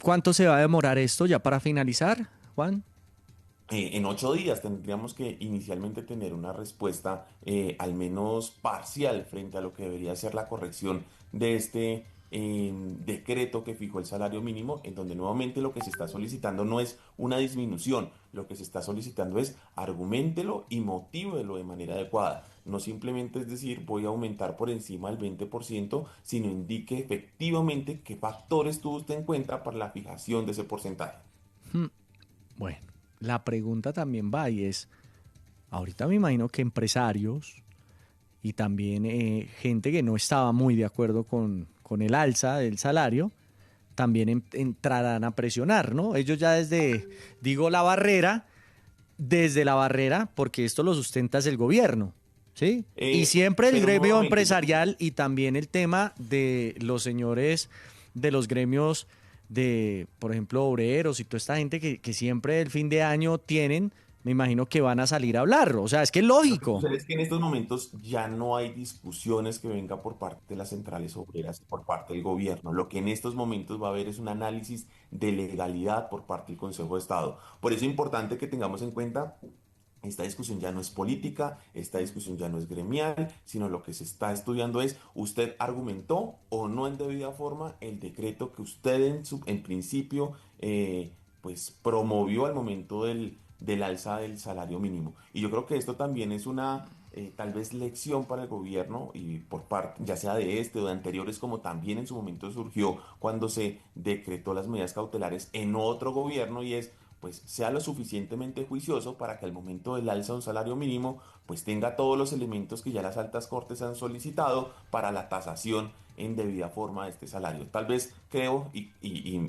¿Cuánto se va a demorar esto ya para finalizar, Juan? En 8 días tendríamos que inicialmente tener una respuesta al menos parcial frente a lo que debería ser la corrección de este decreto que fijó el salario mínimo, en donde nuevamente lo que se está solicitando no es una disminución, lo que se está solicitando es arguméntelo y motívelo de manera adecuada. No simplemente es decir voy a aumentar por encima del 20%, sino indique efectivamente qué factores tuvo usted en cuenta para la fijación de ese porcentaje. Bueno, la pregunta también va y es, ahorita me imagino que empresarios y también gente que no estaba muy de acuerdo con el alza del salario, también entrarán a presionar, ¿no? Ellos ya desde, digo, la barrera, desde la barrera, porque esto lo sustenta es el gobierno, ¿sí? Y siempre el Pero gremio nuevamente, empresarial y también el tema de los señores de los gremios de, por ejemplo, obreros y toda esta gente que siempre el fin de año tienen, me imagino que van a salir a hablar. O sea, es que es lo que lógico. sucede es que en estos momentos ya no hay discusiones que venga por parte de las centrales obreras, por parte del gobierno. Lo que en estos momentos va a haber es un análisis de legalidad por parte del Consejo de Estado. Por eso es importante que tengamos en cuenta, esta discusión ya no es política, esta discusión ya no es gremial, sino lo que se está estudiando es, ¿usted argumentó o no en debida forma el decreto que usted en principio pues promovió al momento del alza del salario mínimo? Y yo creo que esto también es una tal vez lección para el gobierno y por parte, ya sea de este o de anteriores, como también en su momento surgió cuando se decretó las medidas cautelares en otro gobierno, y es pues sea lo suficientemente juicioso para que al momento del alza de un salario mínimo pues tenga todos los elementos que ya las altas cortes han solicitado para la tasación en debida forma de este salario. Tal vez creo y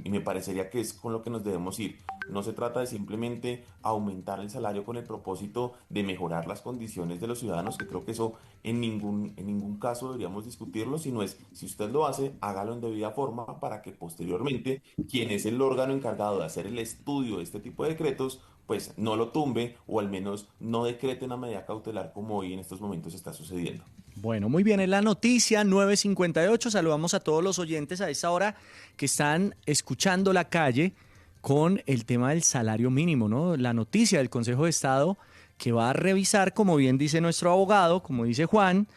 me parecería que es con lo que nos debemos ir. No se trata de simplemente aumentar el salario con el propósito de mejorar las condiciones de los ciudadanos, que creo que eso en ningún caso deberíamos discutirlo, sino es, si usted lo hace, hágalo en debida forma para que posteriormente quien es el órgano encargado de hacer el estudio de este tipo de decretos, pues no lo tumbe o al menos no decrete una medida cautelar como hoy en estos momentos está sucediendo. Bueno, muy bien, es la noticia 9:58. Saludamos a todos los oyentes a esta hora que están escuchando la calle con el tema del salario mínimo, ¿no? La noticia del Consejo de Estado que va a revisar, como bien dice nuestro abogado, como dice Juan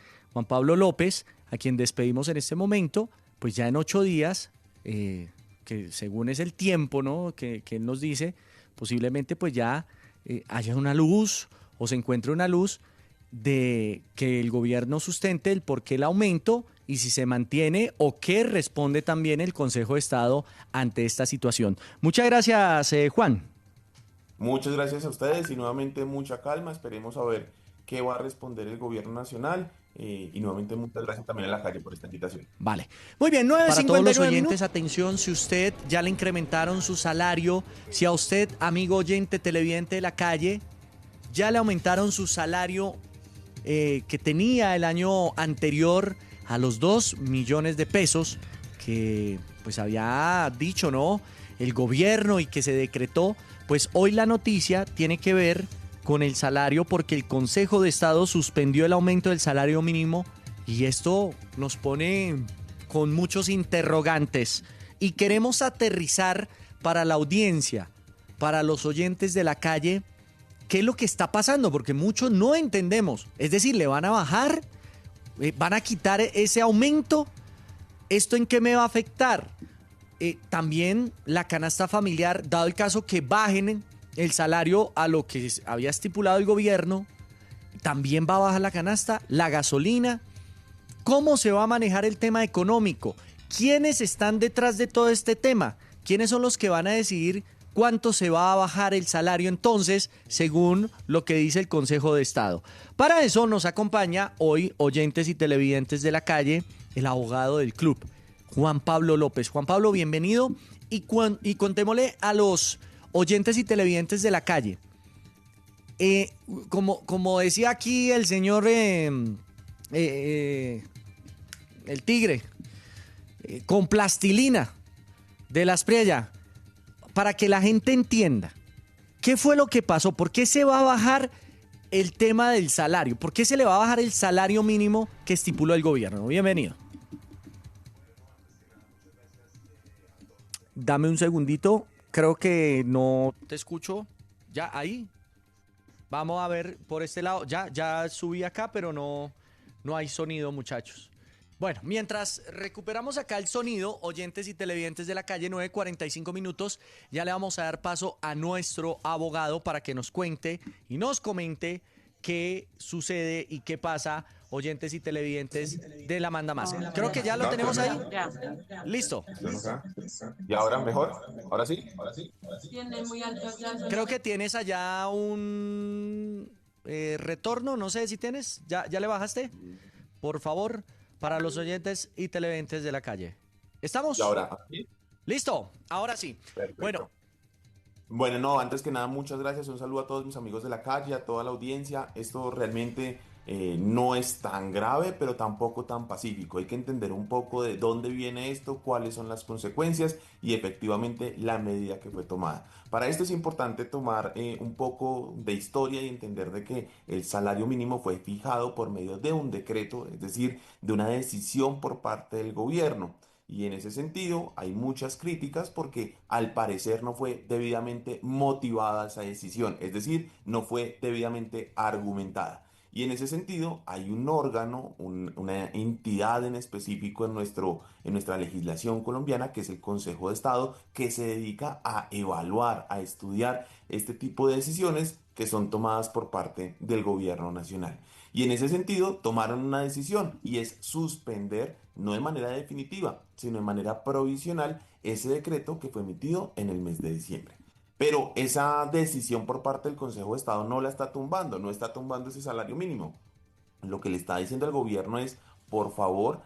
Pablo López, a quien despedimos en este momento, pues ya en 8 días, que según es el tiempo, ¿no? Que él nos dice, posiblemente pues ya haya una luz o se encuentre una luz de que el gobierno sustente el por qué el aumento y si se mantiene o qué responde también el Consejo de Estado ante esta situación. Muchas gracias, Juan. Muchas gracias a ustedes y nuevamente mucha calma. Esperemos a ver qué va a responder el gobierno nacional, y nuevamente muchas gracias también a la calle por esta invitación. Vale. Muy bien, Para todos los 9:59 minutos. oyentes, atención, si usted ya le incrementaron su salario, si a usted, amigo oyente televidente de la calle, ya le aumentaron su salario que tenía el año anterior a los 2 millones de pesos que pues había dicho, ¿no? El gobierno y que se decretó, pues hoy la noticia tiene que ver con el salario porque el Consejo de Estado suspendió el aumento del salario mínimo y esto nos pone con muchos interrogantes y queremos aterrizar para la audiencia, para los oyentes de la calle, qué es lo que está pasando, porque muchos no entendemos. Es decir, le van a bajar, van a quitar ese aumento. ¿Esto en qué me va a afectar? También la canasta familiar, dado el caso que bajen el salario a lo que había estipulado el gobierno, también va a bajar la canasta, la gasolina. ¿Cómo se va a manejar el tema económico? ¿Quiénes están detrás de todo este tema? ¿Quiénes son los que van a decidir cuánto se va a bajar el salario entonces, según lo que dice el Consejo de Estado? Para eso nos acompaña hoy, oyentes y televidentes de la calle, el abogado del club, Juan Pablo López. Juan Pablo, bienvenido y contémosle a los oyentes y televidentes de la calle. Como decía aquí el señor, el tigre, con plastilina de la Espriella, para que la gente entienda qué fue lo que pasó, por qué se va a bajar el tema del salario, por qué se le va a bajar el salario mínimo que estipuló el gobierno. Bienvenido. Dame un segundito. Creo que no te escucho. Ya, ahí. Vamos a ver por este lado. Ya subí acá, pero no hay sonido, muchachos. Bueno, mientras recuperamos acá el sonido, oyentes y televidentes de la calle, 9:45 minutos, ya le vamos a dar paso a nuestro abogado para que nos cuente y nos comente qué sucede y qué pasa, oyentes y televidentes de la Manda Más. Creo que ya lo No, tenemos ahí. Ya. Listo. acá. ¿Y ahora mejor? ¿Ahora sí? Tiene muy alto ya el Creo sonido. que tienes allá un retorno, no sé si tienes. ¿Ya le bajaste? Por favor, para los oyentes y televidentes de la calle. ¿Y ¿Estamos? ahora? ¿Aquí? ¿Listo? Ahora sí. Bueno, Perfecto. Bueno, no, antes que nada, muchas gracias. Un saludo a todos mis amigos de la calle, a toda la audiencia. Esto realmente no es tan grave, pero tampoco tan pacífico. Hay que entender un poco de dónde viene esto, cuáles son las consecuencias y efectivamente la medida que fue tomada. Para esto es importante tomar un poco de historia y entender de que el salario mínimo fue fijado por medio de un decreto, es decir, de una decisión por parte del gobierno. Y en ese sentido hay muchas críticas porque al parecer no fue debidamente motivada esa decisión, es decir, no fue debidamente argumentada. Y en ese sentido hay un órgano, una entidad en específico en nuestra legislación colombiana, que es el Consejo de Estado, que se dedica a evaluar, a estudiar este tipo de decisiones que son tomadas por parte del gobierno nacional. Y en ese sentido tomaron una decisión y es suspender, no de manera definitiva, sino de manera provisional, ese decreto que fue emitido en el mes de diciembre. Pero esa decisión por parte del Consejo de Estado no la está tumbando, no está tumbando ese salario mínimo. Lo que le está diciendo al gobierno es, por favor,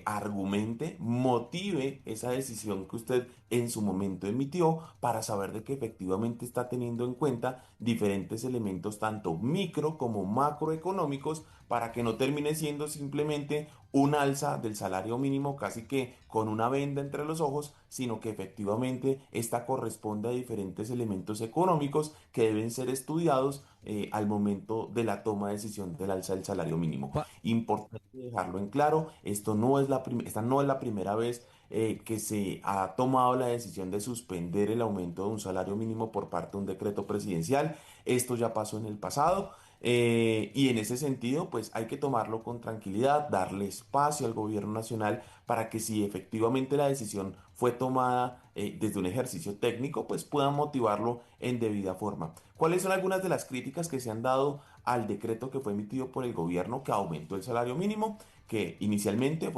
argumente, motive esa decisión que usted en su momento emitió para saber de que efectivamente está teniendo en cuenta diferentes elementos, tanto micro como macroeconómicos, para que no termine siendo simplemente un alza del salario mínimo casi que con una venda entre los ojos, sino que efectivamente esta corresponde a diferentes elementos económicos que deben ser estudiados al momento de la toma de decisión del alza del salario mínimo. Ju- Importante dejarlo en claro, esta no es la primera vez que se ha tomado la decisión de suspender el aumento de un salario mínimo por parte de un decreto presidencial. Esto ya pasó en el pasado. Y en ese sentido, pues hay que tomarlo con tranquilidad, darle espacio al gobierno nacional para que si efectivamente la decisión fue tomada desde un ejercicio técnico, pues puedan motivarlo en debida forma. ¿Cuáles son algunas de las críticas que se han dado al decreto que fue emitido por el gobierno que aumentó el salario mínimo? Que inicialmente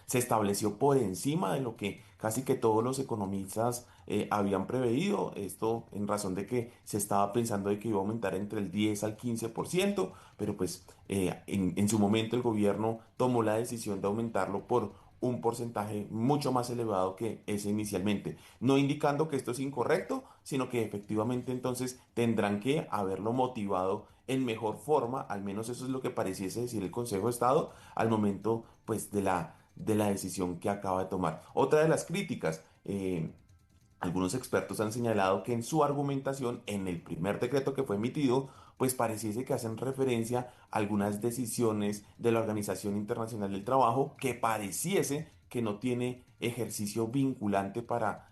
se estableció por encima de lo que casi que todos los economistas habían preveído, esto en razón de que se estaba pensando de que iba a aumentar entre el 10 al 15%, pero pues en su momento el gobierno tomó la decisión de aumentarlo por un porcentaje mucho más elevado que ese inicialmente, no indicando que esto es incorrecto, sino que efectivamente entonces tendrán que haberlo motivado en mejor forma, al menos eso es lo que pareciese decir el Consejo de Estado al momento pues de la decisión que acaba de tomar. Otra de las críticas, algunos expertos han señalado que en su argumentación, en el primer decreto que fue emitido, pues pareciese que hacen referencia a algunas decisiones de la Organización Internacional del Trabajo que pareciese que no tiene ejercicio vinculante para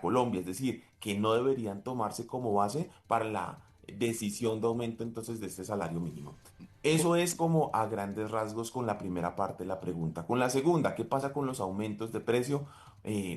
Colombia, es decir, que no deberían tomarse como base para la decisión de aumento entonces de este salario mínimo. bu- Eso es como a grandes rasgos con la primera parte de la pregunta. Con la segunda, ¿qué pasa con los aumentos de precio?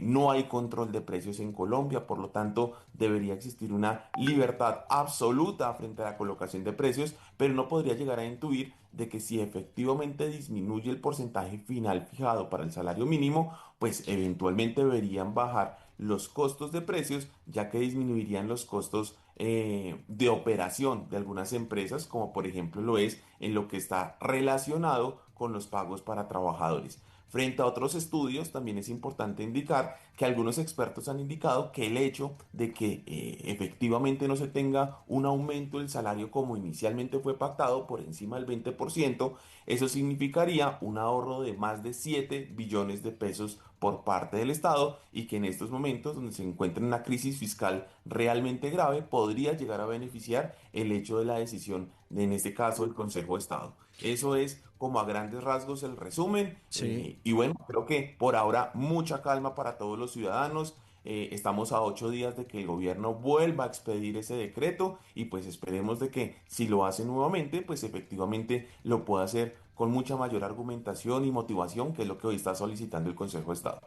No hay control de precios en Colombia, por lo tanto debería existir una libertad absoluta frente a la colocación de precios, pero no podría llegar a intuir de que si efectivamente disminuye el porcentaje final fijado para el salario mínimo, pues eventualmente deberían bajar los costos de precios, ya que disminuirían los costos de operación de algunas empresas, como por ejemplo lo es en lo que está relacionado con los pagos para trabajadores. Frente a otros estudios, también es importante indicar que algunos expertos han indicado que el hecho de que efectivamente no se tenga un aumento del salario como inicialmente fue pactado por encima del 20%, eso significaría un ahorro de más de 7 billones de pesos por parte del Estado y que en estos momentos, donde se encuentra en una crisis fiscal realmente grave, podría llegar a beneficiar el hecho de la decisión, de, en este caso, el Consejo de Estado. Eso es como a grandes rasgos el resumen. sí. Y bueno, creo que por ahora mucha calma para todos los ciudadanos. Estamos a 8 días de que el gobierno vuelva a expedir ese decreto y pues esperemos de que si lo hace nuevamente, pues efectivamente lo pueda hacer con mucha mayor argumentación y motivación, que es lo que hoy está solicitando el Consejo de Estado.